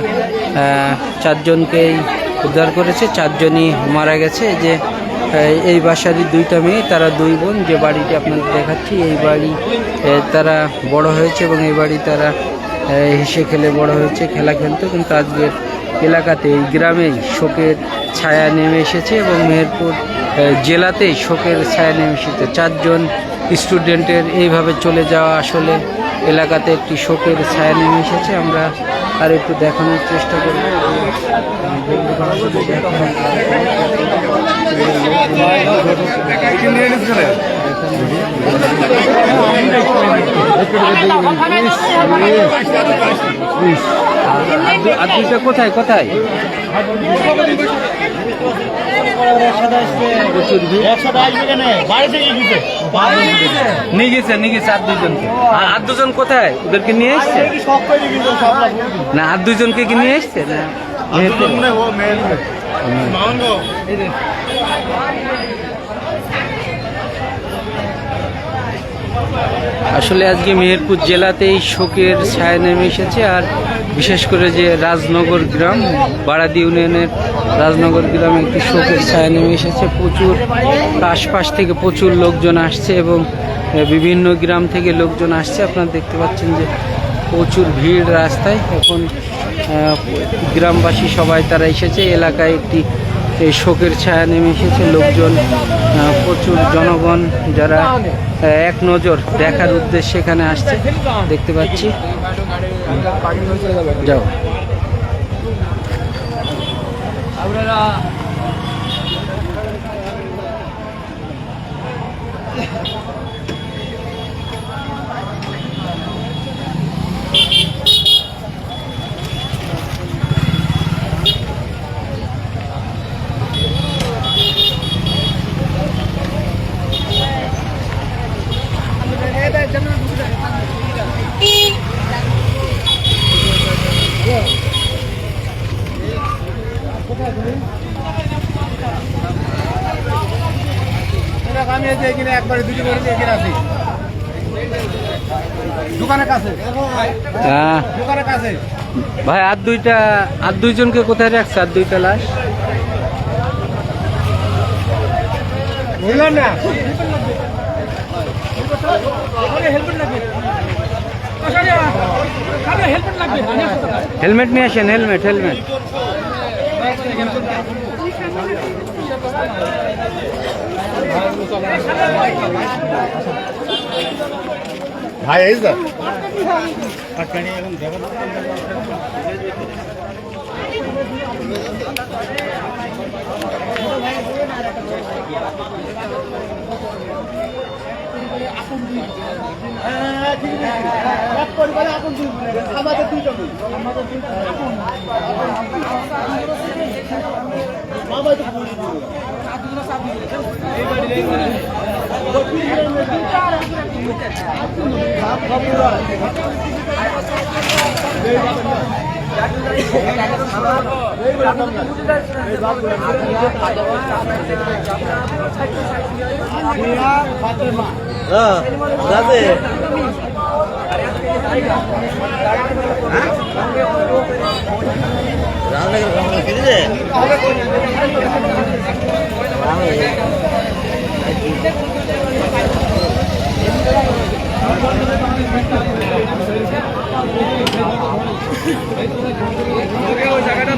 4 জনকেই উদ্ধার করেছে। 4 জনই মারা গেছে। যে এই বাসারই 2টা মেয়ে, তারা 2 বোন। যে বাড়িটি আপনাদের দেখাচ্ছি, এই বাড়ি তারা বড় হয়েছে এবং এই বাড়ি তারা হেসে খেলে বড় হয়েছে, খেলা খেলতো। কিন্তু আজকের এলাকাতে, এই গ্রামেই শোকের ছায়া নেমে এসেছে এবং মেহেরপুর জেলাতেই শোকের ছায়া নেমে এসেছে। 4 জন স্টুডেন্টের এইভাবে চলে যাওয়া আসলে এলাকাতে একটি শোকের ছায়া নেমে এসেছে। আমরা আর একটু দেখানোর চেষ্টা করব। আর কোথায় প্রচুর ভিড়। নিয়ে গেছে আর 2 জনকে। আর 2 জন কোথায়? ওদেরকে নিয়ে এসছে না? আর 2 জনকে কি নিয়ে এসছে না? আসলে আজকে মেহেরপুর জেলাতেই শোকের ছায়া নেমে এসেছে। আর বিশেষ করে যে রাজনগর গ্রাম, বারাদি ইউনিয়নের রাজনগর গ্রামে একটি শোকের ছায়া নেমে এসেছে। প্রচুর আশপাশ থেকে প্রচুর লোকজন আসছে এবং বিভিন্ন গ্রাম থেকে লোকজন আসছে। আপনারা দেখতে পাচ্ছেন যে প্রচুর ভিড় রাস্তায়। এখন গ্রামবাসী সবাই তারা এসেছে। এলাকায় একটি এই শোকের ছায়া নেমে এসেছে। লোকজন, প্রচুর জনগণ যারা এক নজর দেখার উদ্দেশ্যে এখানে আসছে, দেখতে পাচ্ছি। যাও। ভাই আর 2 জনকে কোথায় রাখছে? আর 2টা লাশ হেলমেট নিয়ে আসেন। হেলমেট ভাই এই স্যার জায়গাটা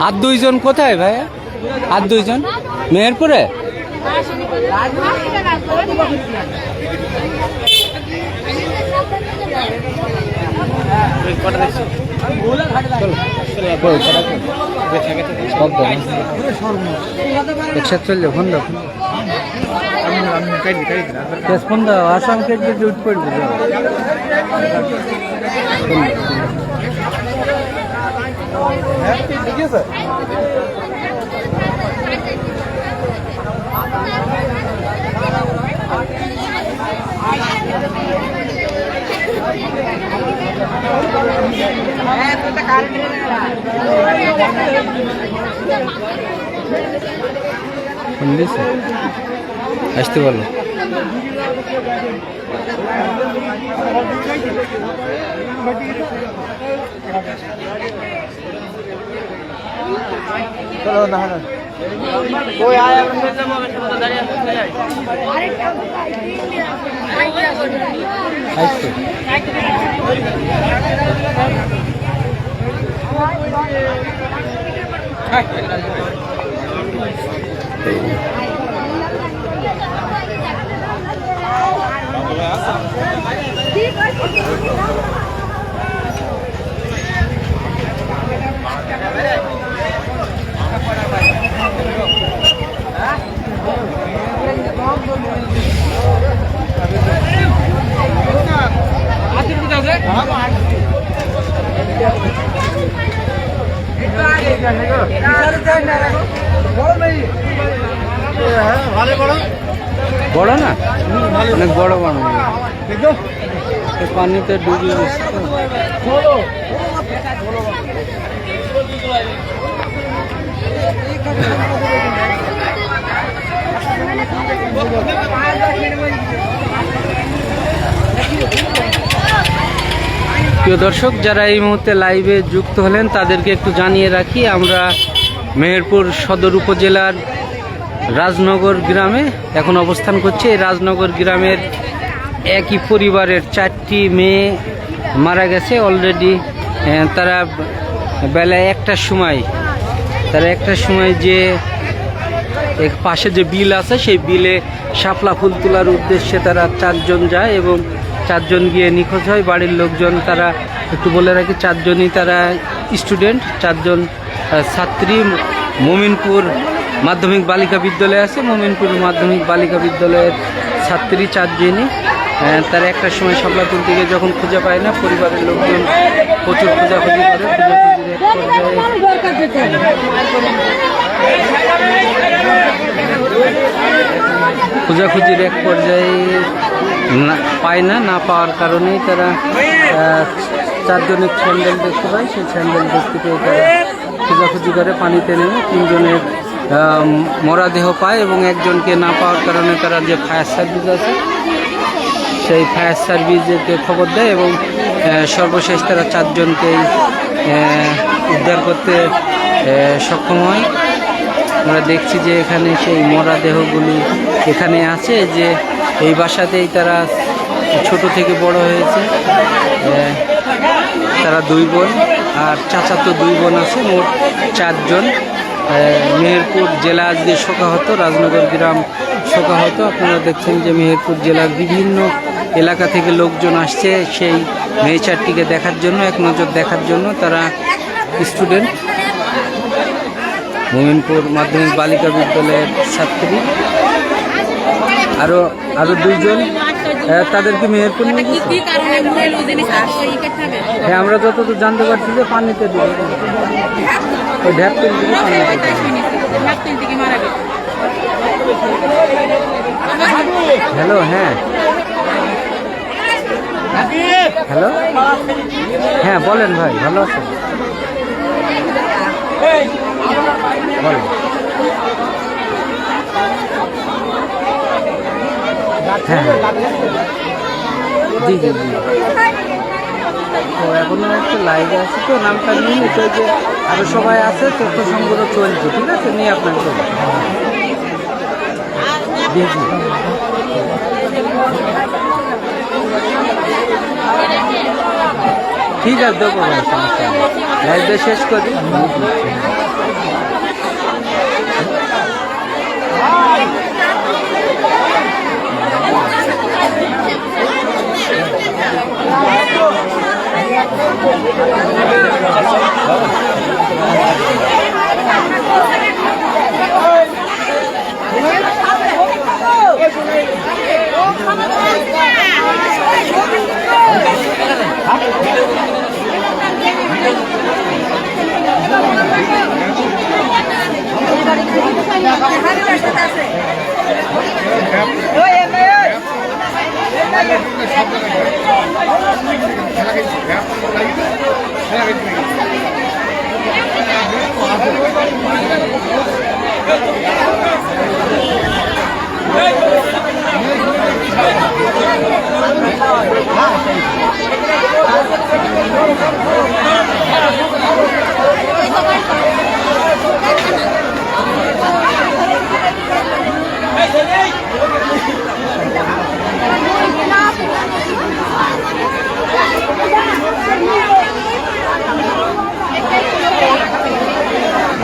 আর দুইজন কোথায় ভাই? আর দুইজন মেহেরপুরে? একসাথে চল যাও, ফোন দাও, ফোন দাও, আসাম কেটে উঠ পড়বে। ঠিক আছে। আসতে বলো। বড় না, অনেক বড় বানানো, পানিতে ডুবিয়ে গেছে তো। প্রিয় দর্শক, যারা এই মুহূর্তে লাইভে যুক্ত হলেন তাদেরকে একটু জানিয়ে রাখি, আমরা মেহেরপুর সদর উপজেলার রাজনগর গ্রামে এখন অবস্থান করছি। এই রাজনগর গ্রামের একই পরিবারের 4টি মেয়ে মারা গেছে অলরেডি। তারা বেলা একটার সময় যে পাশে যে বিল আছে সেই বিলে শাপলা ফুল তোলার উদ্দেশ্যে তারা 4 জন যায় এবং 4 জন গিয়ে নিখোঁজ হয়। বাড়ির লোকজন, তারা একটু বলে রাখি, 4 জনই তারা স্টুডেন্ট, 4 জন ছাত্রী। মোমিনপুর মাধ্যমিক বালিকা বিদ্যালয় আছে, মোমিনপুর মাধ্যমিক বালিকা বিদ্যালয়ের ছাত্রী 4 জনই। তারা একটার সময় শাপলা তুলতে গিয়ে যখন খুঁজে পায় না, পরিবারের লোকজন প্রচুর খোঁজাখুঁজি করে। খোঁজাখুঁজির এক পর্যায়ে পায় না পাওয়ার কারণেই তারা 4 জনের স্যান্ডেল দেখতে পায়। সেই স্যান্ডেল দেখতে পেয়ে তারা খোঁজাখুঁজি করে, পানিতে নেমে 3 জনের মরদেহ পায় এবং একজনকে না পাওয়ার কারণে তারা যে ফায়ার সার্ভিস আছে সেই ফায়ার সার্ভিসকে খবর দেয় এবং সর্বশেষ তারা 4 জনকেই উদ্ধার করতে সক্ষম হয়। আমরা দেখছি যে এখানে সেই মরদেহগুলি এখানে আছে, যে এই বাসাতেই তারা ছোট থেকে বড় হয়েছে। তারা 2 বোন আর চাচাতো 2 বোন আছে, মোট 4 জন। মেহেরপুর জেলা আজকে শোকাহত, রাজনগর গ্রাম শোকাহত। আপনারা দেখছেন যে মেহেরপুর জেলার বিভিন্ন এলাকা থেকে লোকজন আসছে সেই মেয়ে 4টিকে দেখার জন্য, এক নজর দেখার জন্য। তারা স্টুডেন্ট, মোমিনপুর মাধ্যমিক বালিকা বিদ্যালয়ের ছাত্রী। আরো 2 জন তাদেরকে মেহেরপুর নিয়ে গেছে। হ্যাঁ, আমরা যতদূর জানতে পারছি যে পানিতে ডুবে, ওই ঢ্যাপটির দিকে পানিতে। হ্যালো, হ্যাঁ হ্যালো, হ্যাঁ বলেন ভাই, ভালো আছেন? বলেন। হ্যাঁ জি জি জি, এখনো একটা লাইভ আছে তো, নামটা নিয়ে নিতে, যে আরো সবাই আছে, তথ্য সংগ্রহ চলছে, ঠিক আছে, নিয়ে আপনাকে দেবো। দিয়েছি। ঠিক আছে, দেবো ভাই, সমস্যা নেই। লাইভটা শেষ করি।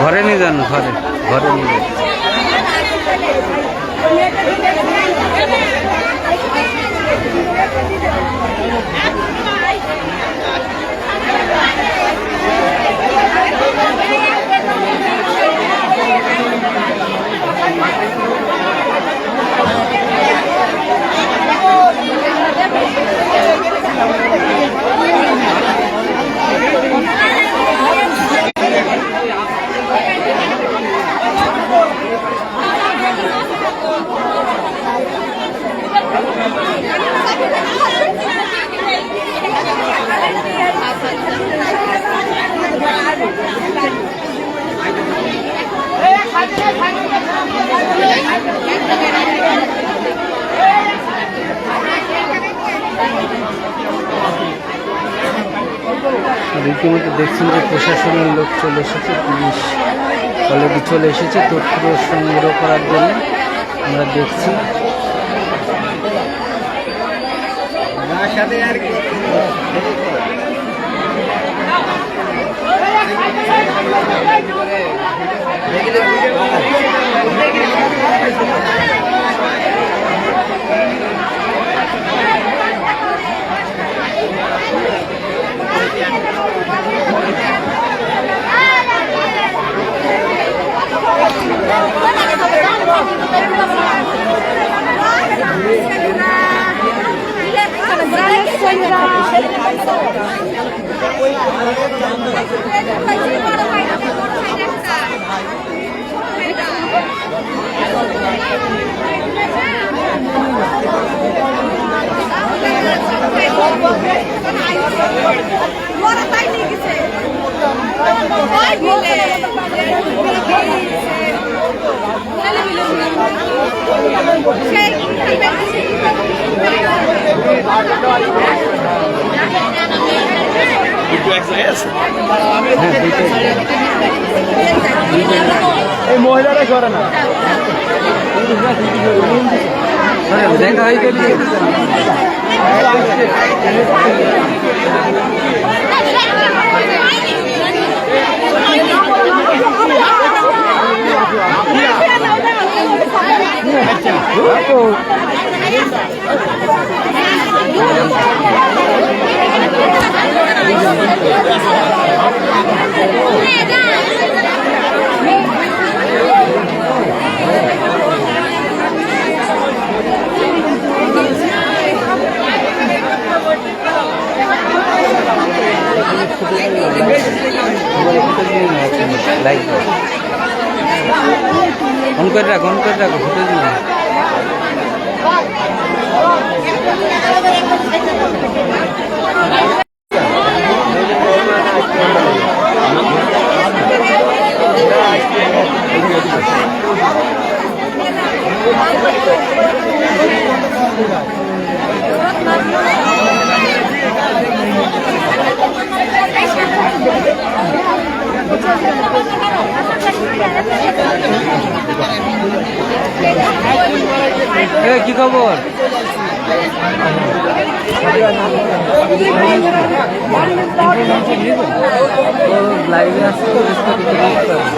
ঘরে নিয়ে যান, ঘরে ঘরে নিয়ে যান। রীতিমতো দেখছেন যে প্রশাসনের লোক চলে এসেছে, পুলিশ অলরেডি চলে এসেছে তথ্য সংগ্রহ করার জন্য। আমরা দেখছি এই মহিলারা করে না, দেখা হয়ে গেছে। অন করে রাখো, অন করে রাখো, ফুটেজ না। কি খবর? লাইভে আসছে তো বিস্তারিত দেখতে হবে।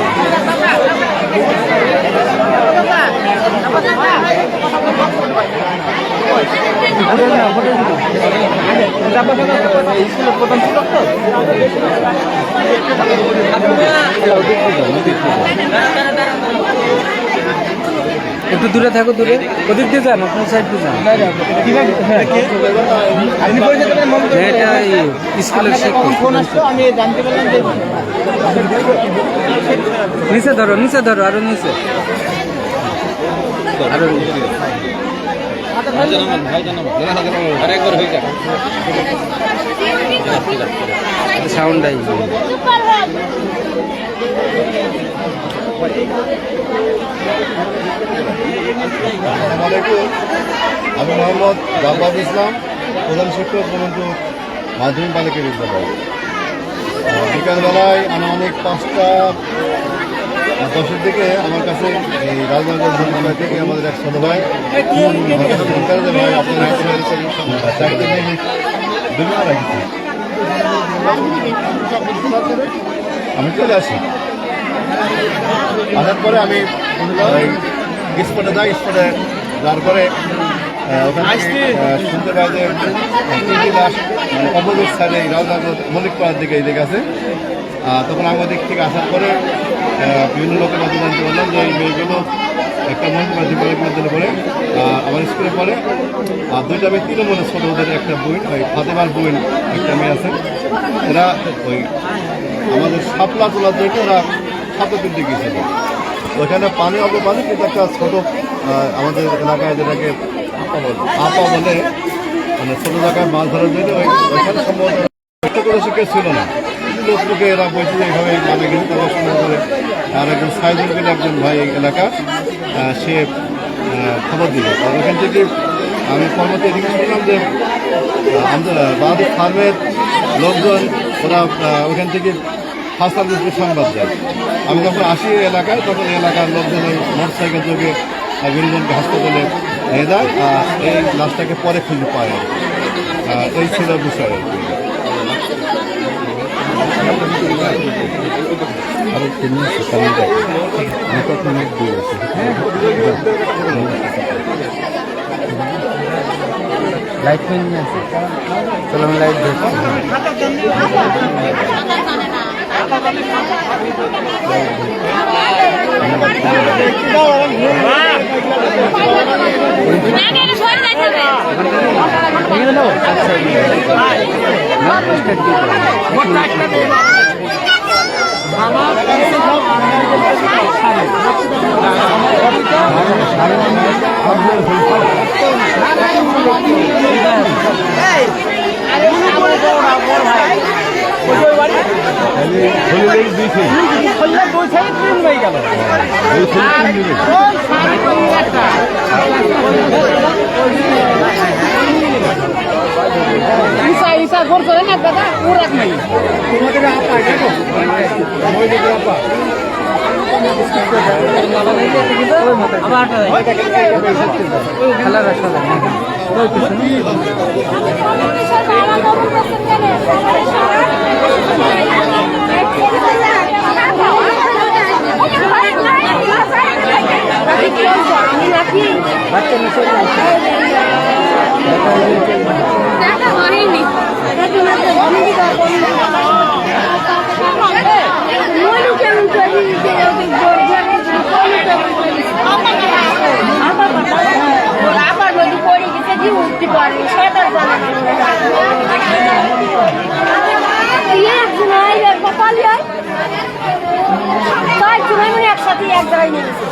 একটু দূরে থাকো, দূরে ওদিক দিয়ে যান, আপনার সাইড দিয়ে যান। এটা স্কুলের নিচে ধরো, নিচে ধরো, আরো নিচে, আরো সাউন্ড আই আমি মোহাম্মদ জাফর ইসলাম, প্রধান শিক্ষক পরন্তু মাধ্যমিক বালিকা বিদ্যালয়। বিকালবেলায় আনুমানিক 5টা 10-এর দিকে আমার কাছে এই রাজনগর বিদ্যালয় থেকে আমাদের এক ছোট ভাই ভাই আপনার 4 দিনে দুনিয়া রাখছি, আমি চলে আসি। আসার পরে আমি স্পটে যাই, স্পটে যাওয়ার পরে ওখানে শুনতে পাই যে 3টি লাশ অপোজিট সাইডে রাজনগর মল্লিকপাড়ার দিকে এদিকে আছে। তখন আমার দিক থেকে আসার পরে বিভিন্ন লোকের মধ্যে জানতে পারলাম যে এই মেয়েগুলো একটা মহিলা বিদ্যালয়ে পড়ে, আমার স্কুলে পড়ে। আর 2টা মেয়ে তৃণমূলের ছোটো, ওদের একটা বোন, ওই ফাতেমার বোন একটা মেয়ে আছে। এরা ওই আমাদের শাপলা তোলার জন্য ওরা সাঁতার তুলতে গিয়েছিল। ওইখানে পানি অল্প পানি, কিন্তু একটা ছোটো আমাদের এলাকায় যেটাকে আপা বলে, মানে ছোটো জায়গায় মাছ ধরার জন্য ওইখানে সম্ভবত একটা করে শিখে ছিল না, লোককে এরা বলছে যে এইভাবে নামে গেছে। তারপর সুন্দর করে আর একজন সাইজুল বলে একজন ভাই এই এলাকার, সে খবর দিল। আর ওখান থেকে আমি পরবর্তী এদিকে শুনলাম যে আমাদের বাহাদুর ফার্মের লোকজন ওরা ওখান থেকে ফার্স্ট সার্ভিসকে সংবাদ দেয়। আমি যখন আসি এলাকায়, তখন এলাকার লোকজন ওই মোটরসাইকেল যোগে বিনোজনকে হাসপাতালে নিয়ে যায়। এই লাশটাকে পরে খুঁজে পায়। এই ছিল বিষয়। লাইট পেন নিয়ে আসে, চলো আমি লাইট দেখছি। খেলার আসলে একসাথে এক জায়গায় নিয়ে গেছে।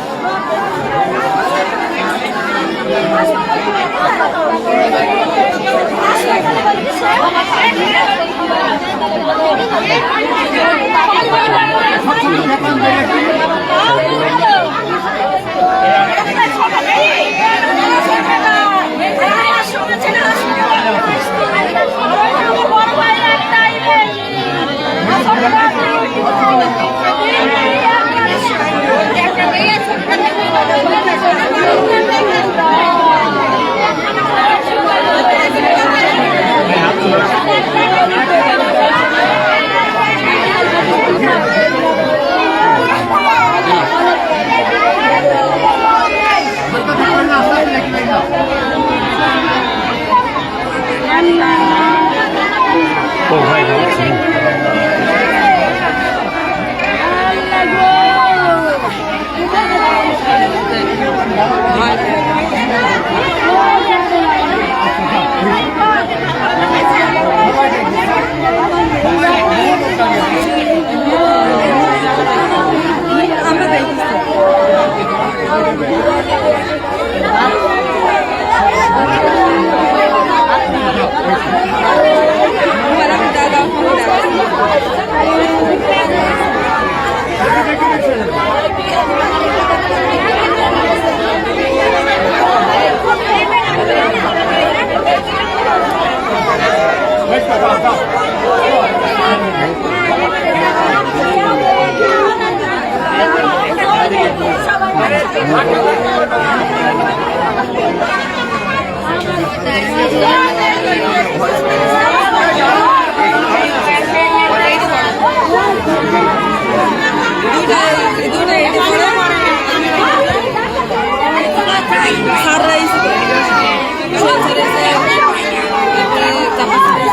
করছেন?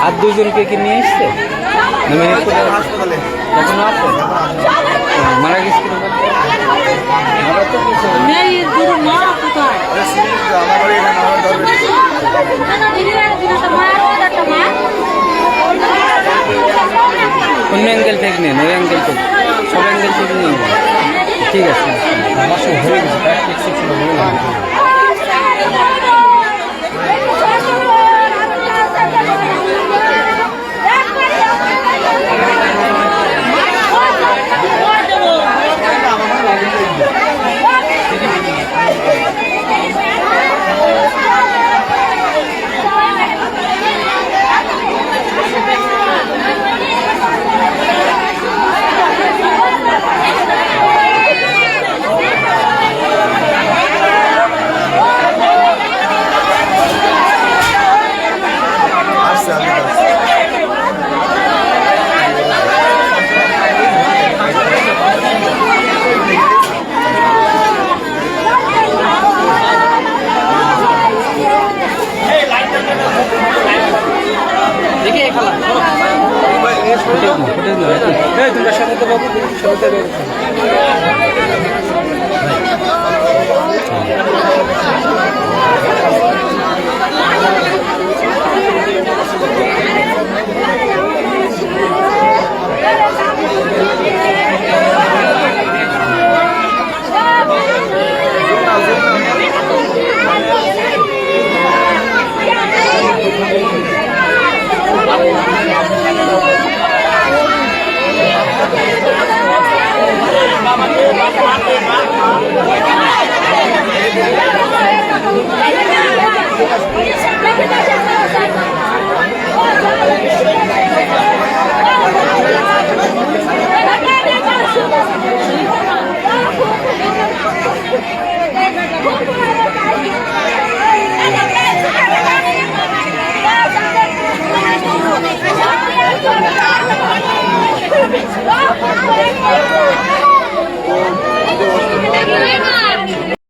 আর দুজনকে কি নিয়ে এসছে? না মেহেরপুরে হাসপাতালে এখনো আছে? মারা গেছে কিনা বলতে? মারা তো গেছে। আমার বাড়ি এখানে আমার ধর্মের অন্য অ্যাঙ্গেল থেকে নেন, ওই অ্যাঙ্গেল থেকে, সব অ্যাঙ্গেল থেকে নিয়ে নেন। ঠিক আছে। আমার সব হয়ে গেছে, তোমরা সাথে তো বাবু সাথে